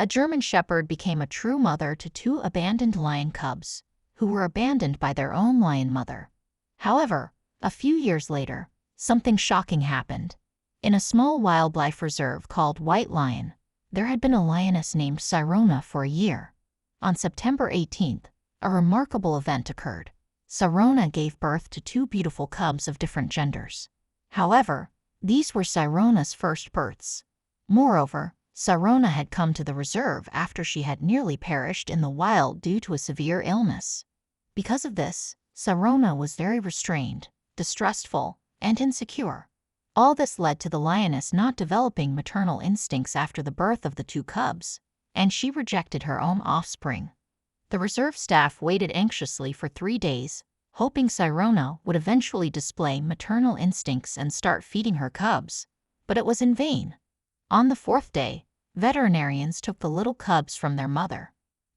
A German Shepherd became a true mother to two abandoned lion cubs, who were abandoned by their own lion mother. However, a few years later, something shocking happened. In a small wildlife reserve called White Lion, there had been a lioness named Sirona for a year. On September 18th, a remarkable event occurred. Sirona gave birth to two beautiful cubs of different genders. However, these were Sirona's first births. Moreover, Sirona had come to the reserve after she had nearly perished in the wild due to a severe illness. Because of this, Sirona was very restrained, distrustful, and insecure. All this led to the lioness not developing maternal instincts after the birth of the two cubs, and she rejected her own offspring. The reserve staff waited anxiously for 3 days, hoping Sirona would eventually display maternal instincts and start feeding her cubs, but it was in vain. On the 4th day, veterinarians took the little cubs from their mother.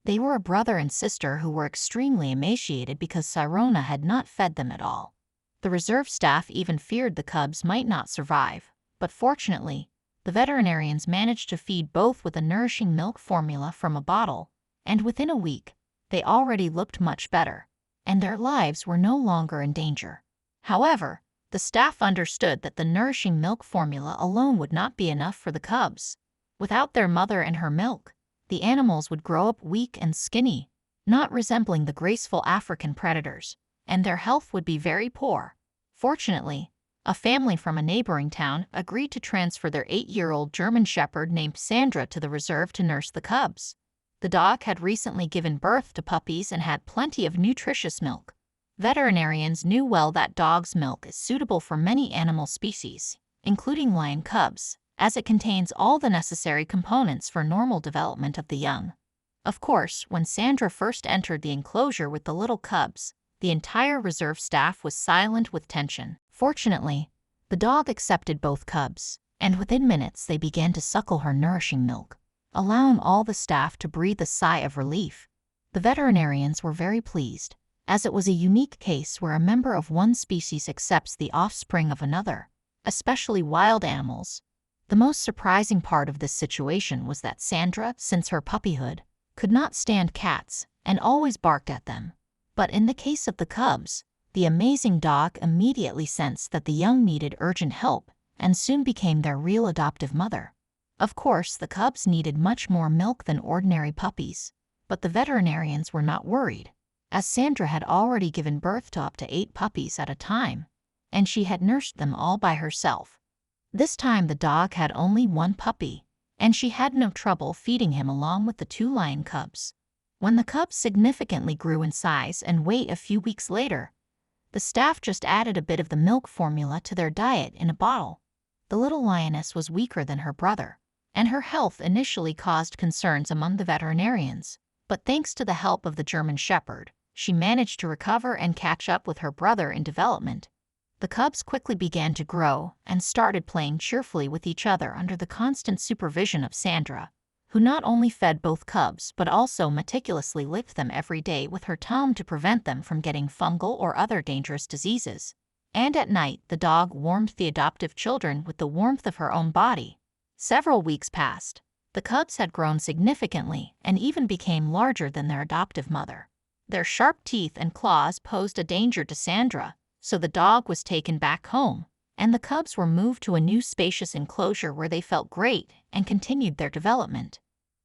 They were a brother and sister who were extremely emaciated because Sirona had not fed them at all. The reserve staff even feared the cubs might not survive, but fortunately, the veterinarians managed to feed both with a nourishing milk formula from a bottle, and within a week, they already looked much better, and their lives were no longer in danger. However, the staff understood that the nourishing milk formula alone would not be enough for the cubs. Without their mother and her milk, the animals would grow up weak and skinny, not resembling the graceful African predators, and their health would be very poor. Fortunately, a family from a neighboring town agreed to transfer their 8-year-old German Shepherd named Sandra to the reserve to nurse the cubs. The dog had recently given birth to puppies and had plenty of nutritious milk. Veterinarians knew well that dog's milk is suitable for many animal species, including lion cubs, as it contains all the necessary components for normal development of the young. Of course, when Sandra first entered the enclosure with the little cubs, the entire reserve staff was silent with tension. Fortunately, the dog accepted both cubs, and within minutes they began to suckle her nourishing milk, allowing all the staff to breathe a sigh of relief. The veterinarians were very pleased, as it was a unique case where a member of one species accepts the offspring of another, especially wild animals. The most surprising part of this situation was that Sandra, since her puppyhood, could not stand cats and always barked at them. But in the case of the cubs, the amazing dog immediately sensed that the young needed urgent help and soon became their real adoptive mother. Of course, the cubs needed much more milk than ordinary puppies, but the veterinarians were not worried, as Sandra had already given birth to up to 8 puppies at a time, and she had nursed them all by herself. This time the dog had only 1 puppy, and she had no trouble feeding him along with the 2 lion cubs. When the cubs significantly grew in size and weight a few weeks later, the staff just added a bit of the milk formula to their diet in a bottle. The little lioness was weaker than her brother, and her health initially caused concerns among the veterinarians. But thanks to the help of the German Shepherd, she managed to recover and catch up with her brother in development. The cubs quickly began to grow and started playing cheerfully with each other under the constant supervision of Sandra, who not only fed both cubs but also meticulously licked them every day with her tongue to prevent them from getting fungal or other dangerous diseases. And at night, the dog warmed the adoptive children with the warmth of her own body. Several weeks passed. The cubs had grown significantly and even became larger than their adoptive mother. Their sharp teeth and claws posed a danger to Sandra, so the dog was taken back home, and the cubs were moved to a new spacious enclosure where they felt great and continued their development.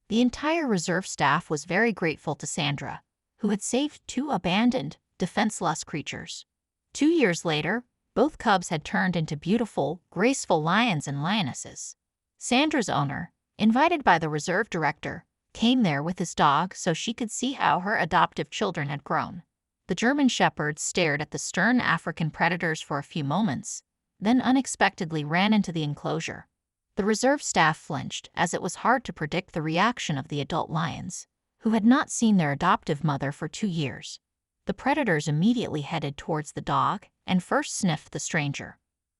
The entire reserve staff was very grateful to Sandra, who had saved 2 abandoned, defenseless creatures. 2 years later, both cubs had turned into beautiful, graceful lions and lionesses. Sandra's owner, invited by the reserve director, came there with his dog so she could see how her adoptive children had grown. The German Shepherd stared at the stern African predators for a few moments, then unexpectedly ran into the enclosure. The reserve staff flinched, as it was hard to predict the reaction of the adult lions, who had not seen their adoptive mother for 2 years. The predators immediately headed towards the dog and first sniffed the stranger.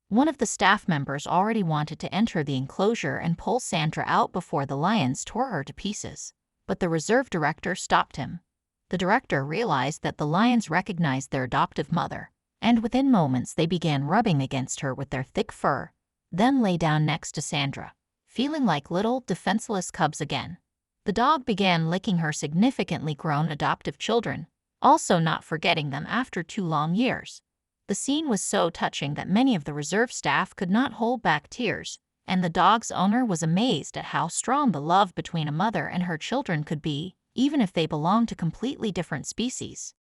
One of the staff members already wanted to enter the enclosure and pull Sandra out before the lions tore her to pieces, but the reserve director stopped him. The director realized that the lions recognized their adoptive mother, and within moments they began rubbing against her with their thick fur, then lay down next to Sandra, feeling like little, defenseless cubs again. The dog began licking her significantly grown adoptive children, also not forgetting them after 2 long years. The scene was so touching that many of the reserve staff could not hold back tears, and the dog's owner was amazed at how strong the love between a mother and her children could be, even if they belonged to completely different species.